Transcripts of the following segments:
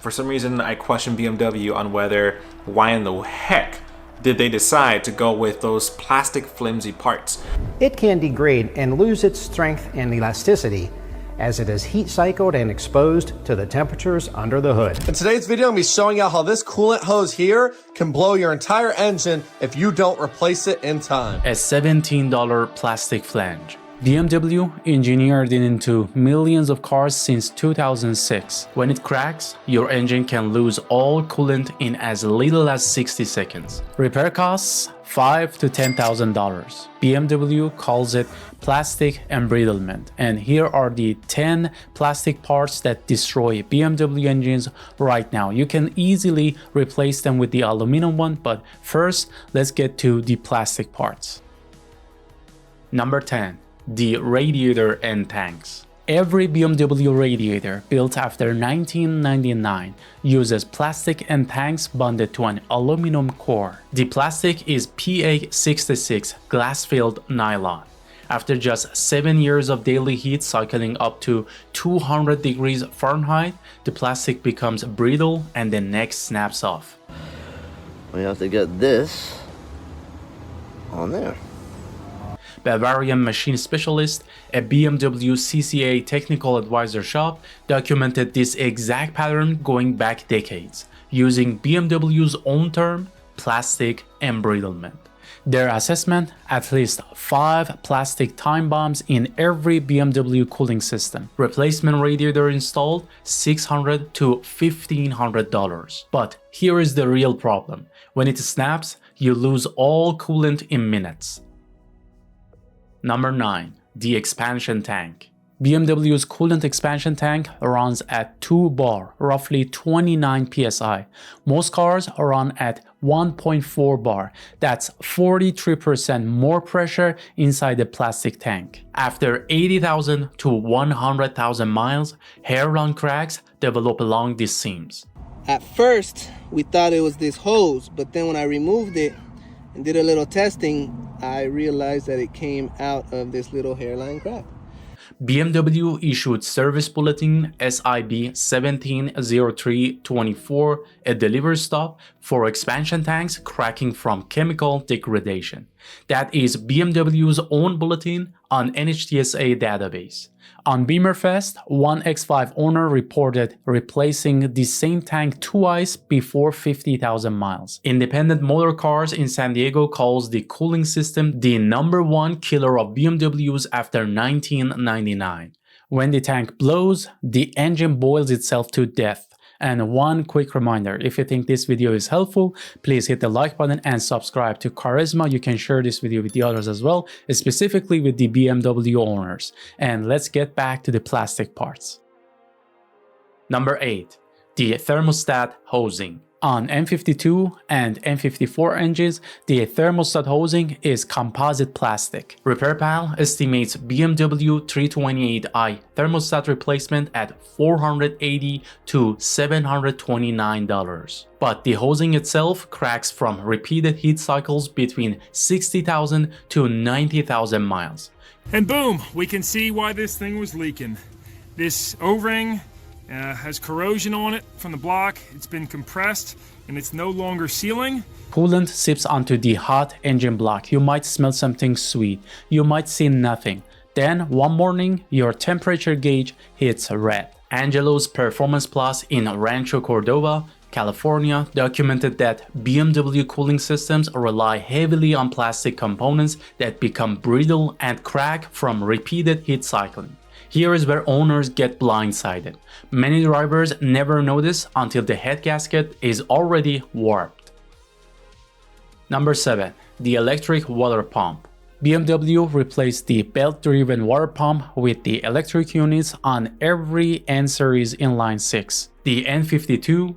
For some reason, I question BMW on why in the heck did they decide to go with those plastic flimsy parts. It can degrade and lose its strength and elasticity as it is heat cycled and exposed to the temperatures under the hood. In today's video, I'm going to be showing you how this coolant hose here can blow your entire engine if you don't replace it in time. A $17 plastic flange. BMW engineered it into millions of cars since 2006. When it cracks, your engine can lose all coolant in as little as 60 seconds. Repair costs $5,000 to $10,000. BMW calls it plastic embrittlement. And here are the 10 plastic parts that destroy BMW engines right now. You can easily replace them with the aluminum one, but first let's get to the plastic parts. Number 10. The Radiator End Tanks. Every BMW radiator built after 1999 uses plastic end tanks bonded to an aluminum core. The plastic is PA66 glass-filled nylon. After just 7 years of daily heat cycling up to 200 degrees Fahrenheit, the plastic becomes brittle and the neck snaps off. We have to get this on there. Bavarian machine specialist, a BMW CCA technical advisor shop, documented this exact pattern going back decades, using BMW's own term, plastic embrittlement. Their assessment, at least 5 plastic time bombs in every BMW cooling system. Replacement radiator installed, $600 to $1,500. But here is the real problem. When it snaps, you lose all coolant in minutes. Number 9. The expansion tank. BMW's coolant expansion tank runs at 2 bar, roughly 29 psi. Most cars run at 1.4 bar. That's 43% more pressure inside the plastic tank. After 80,000 to 100,000 miles, hairline cracks develop along these seams. At first, we thought it was this hose, but then when I removed it and did a little testing, I realized that it came out of this little hairline crack. BMW issued Service Bulletin SIB 170324, a delivery stop for expansion tanks cracking from chemical degradation. That is BMW's own bulletin on NHTSA database. On Beamerfest, one X5 owner reported replacing the same tank twice before 50,000 miles. Independent Motor Cars in San Diego calls the cooling system the #1 killer of BMWs after 1999. When the tank blows, the engine boils itself to death. And one quick reminder, if you think this video is helpful, please hit the like button and subscribe to Charisma. You can share this video with the others as well, specifically with the BMW owners. And let's get back to the plastic parts. Number 8. The Thermostat Hosing. On N52 and N54 engines, the thermostat hosing is composite plastic. RepairPal estimates BMW 328i thermostat replacement at $480 to $729. But the hosing itself cracks from repeated heat cycles between 60,000 to 90,000 miles. And boom, we can see why this thing was leaking. This O-ring has corrosion on it from the block. It's been compressed and it's no longer sealing. Coolant seeps onto the hot engine block. You might smell something sweet. You might see nothing. Then one morning, your temperature gauge hits red. Angelo's Performance Plus in Rancho Cordova, California, documented that BMW cooling systems rely heavily on plastic components that become brittle and crack from repeated heat cycling. Here is where owners get blindsided. Many drivers never notice until the head gasket is already warped. Number 7. The electric water pump. BMW replaced the belt-driven water pump with the electric units on every N-Series inline 6, the N52,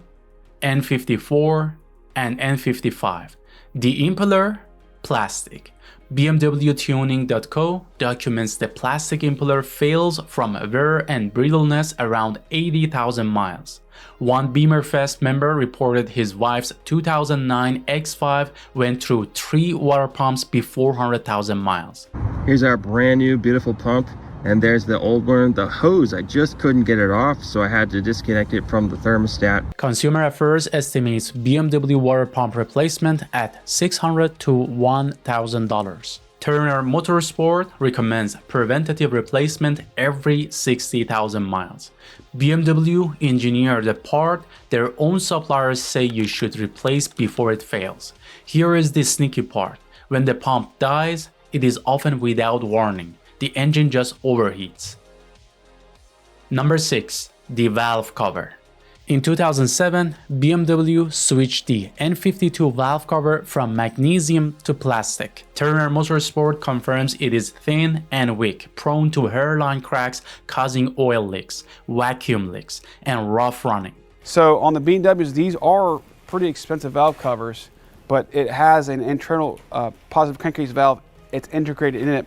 N54, and N55. The impeller, plastic. BMWtuning.co documents the plastic impeller fails from wear and brittleness around 80,000 miles. One Beamerfest member reported his wife's 2009 X5 went through 3 water pumps before 100,000 miles. Here's our brand new beautiful pump. And there's the old one, the hose. I just couldn't get it off, so I had to disconnect it from the thermostat. Consumer Affairs estimates BMW water pump replacement at $600 to $1,000. Turner Motorsport recommends preventative replacement every 60,000 miles. BMW engineered the part their own suppliers say you should replace before it fails. Here is the sneaky part. When the pump dies, it is often without warning. The engine just overheats. Number 6. The valve cover. In 2007, BMW switched the N52 valve cover from magnesium to plastic. Turner Motorsport confirms it is thin and weak, prone to hairline cracks causing oil leaks, vacuum leaks, and rough running. So on the BMWs, these are pretty expensive valve covers, but it has an internal positive crankcase valve. It's integrated in it,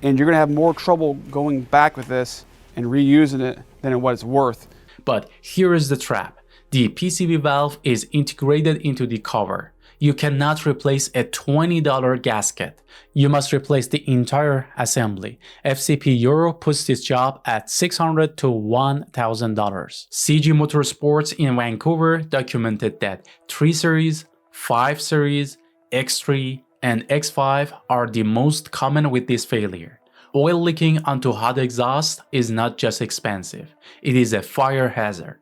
and you're going to have more trouble going back with this and reusing it than what it's worth. But here is the trap. The PCV valve is integrated into the cover. You cannot replace a $20 gasket. You must replace the entire assembly. FCP Euro puts this job at $600 to $1,000. CG Motorsports in Vancouver documented that 3 Series, 5 Series, X3, and X5 are the most common with this failure. Oil leaking onto hot exhaust is not just expensive, it is a fire hazard.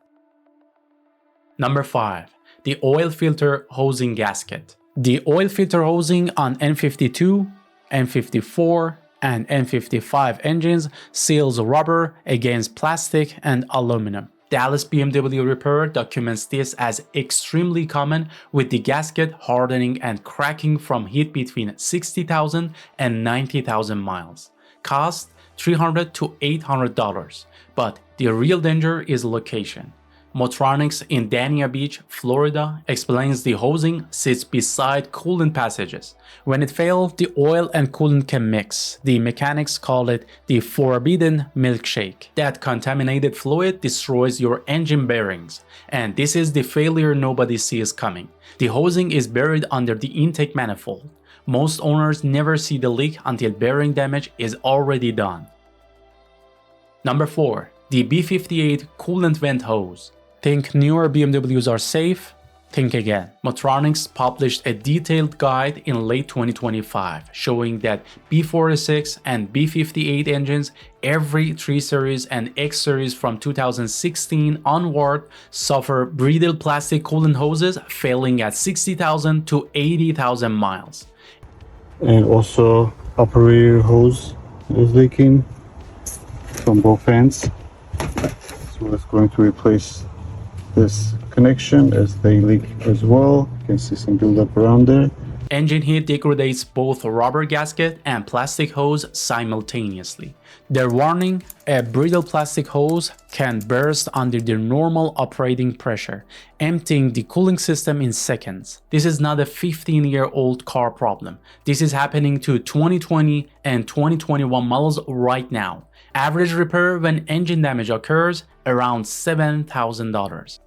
Number 5. The oil filter hosing gasket. The oil filter hosing on N52, N54, and N55 engines seals rubber against plastic and aluminum. Dallas BMW Repair documents this as extremely common, with the gasket hardening and cracking from heat between 60,000 and 90,000 miles. Cost $300 to $800, but the real danger is location. Motronics in Dania Beach, Florida explains the hosing sits beside coolant passages. When it fails, the oil and coolant can mix. The mechanics call it the forbidden milkshake. That contaminated fluid destroys your engine bearings, and this is the failure nobody sees coming. The hosing is buried under the intake manifold. Most owners never see the leak until bearing damage is already done. Number 4. The B58 coolant vent hose. Think newer BMWs are safe? Think again. Motronics published a detailed guide in late 2025 showing that B46 and B58 engines, every 3 Series and X Series from 2016 onward, suffer brittle plastic coolant hoses failing at 60,000 to 80,000 miles. And also upper rear hose is leaking from both ends, so it's going to replace this connection as they leak as well. You can see some buildup around there. Engine heat degrades both rubber gasket and plastic hose simultaneously. Their warning: a brittle plastic hose can burst under the normal operating pressure, emptying the cooling system in seconds. This is not a 15-year-old car problem. This is happening to 2020 and 2021 models right now. Average repair when engine damage occurs around $7,000.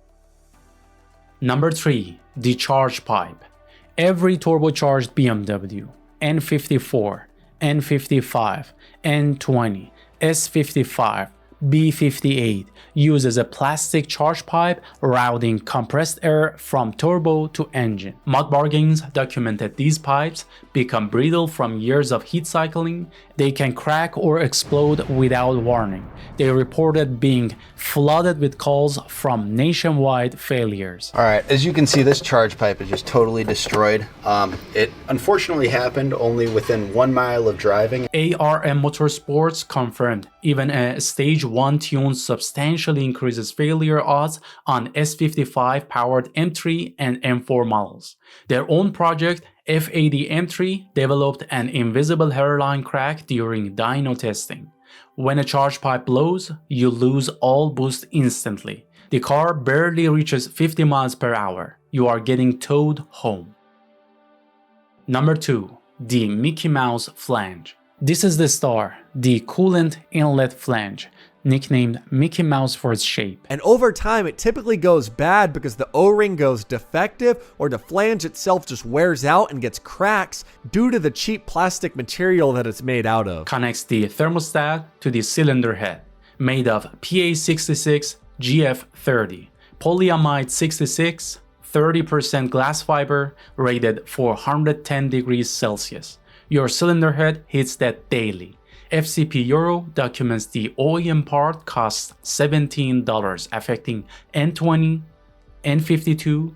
Number 3. The charge pipe. Every turbocharged BMW, N54, N55, N20, S55, B58 uses a plastic charge pipe routing compressed air from turbo to engine. Mud Bargains documented these pipes become brittle from years of heat cycling. They can crack or explode without warning. They reported being flooded with calls from nationwide failures. All right, as you can see, this charge pipe is just totally destroyed. It unfortunately happened only within 1 mile of driving. ARM Motorsports confirmed even a stage 1 tune substantially increases failure odds on S55 powered M3 and M4 models. Their own project, F80 M3, developed an invisible hairline crack during dyno testing. When a charge pipe blows, you lose all boost instantly. The car barely reaches 50 miles per hour. You are getting towed home. Number 2. The Mickey Mouse Flange. This is the star, the Coolant Inlet Flange. nicknamed Mickey Mouse for its shape. And over time, it typically goes bad because the O-ring goes defective or the flange itself just wears out and gets cracks due to the cheap plastic material that it's made out of. Connects the thermostat to the cylinder head, made of PA66 GF30, polyamide 66, 30% glass fiber, rated for 110 degrees Celsius. Your cylinder head hits that daily. FCP Euro documents the OEM part costs $17, affecting N20, N52,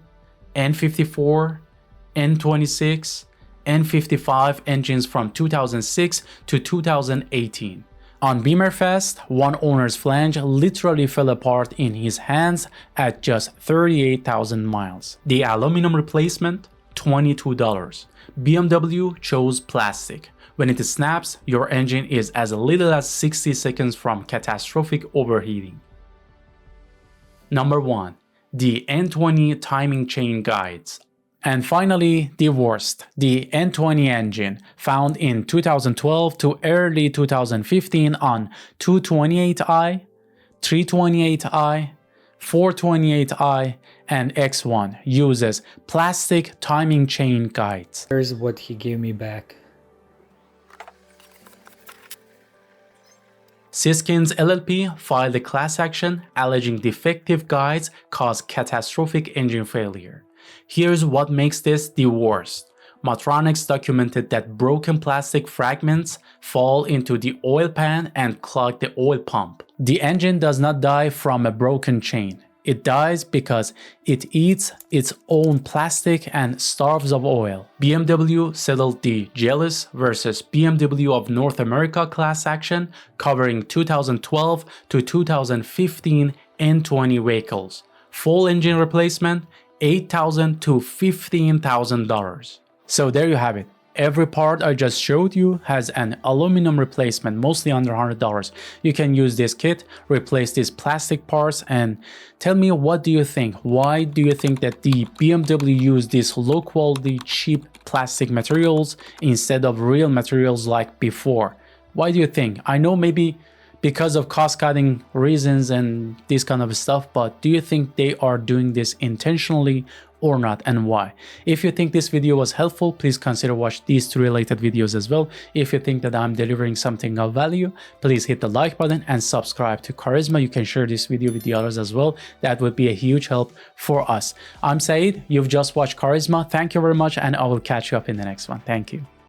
N54, N26, N55 engines from 2006 to 2018. On Beamerfest, one owner's flange literally fell apart in his hands at just 38,000 miles. The aluminum replacement, $22. BMW chose plastic. When it snaps, your engine is as little as 60 seconds from catastrophic overheating. Number 1. The N20 timing chain guides. And finally, the worst, the N20 engine, found in 2012 to early 2015 on 228i, 328i, 428i, and X1, uses plastic timing chain guides. Here's what he gave me back. Siskins LLP filed a class action alleging defective guides cause catastrophic engine failure. Here's what makes this the worst. Motronics documented that broken plastic fragments fall into the oil pan and clog the oil pump. The engine does not die from a broken chain. It dies because it eats its own plastic and starves of oil. BMW settled the Jealous versus BMW of North America class action covering 2012 to 2015 N20 vehicles. Full engine replacement, $8,000 to $15,000. So there you have it. Every part I just showed you has an aluminum replacement, mostly under $100. You can use this kit, replace these plastic parts, and tell me, what do you think? Why do you think that the BMW used these low quality, cheap plastic materials instead of real materials like before? Why do you think? I know maybe because of cost-cutting reasons and this kind of stuff, but do you think they are doing this intentionally or not, and why? If you think this video was helpful, please consider watch these two related videos as well. If you think that I'm delivering something of value, please hit the like button and subscribe to Charisma. You can share this video with the others as well. That would be a huge help for us. I'm Saeed. You've just watched Charisma. Thank you very much, and I will catch you up in the next one. Thank you.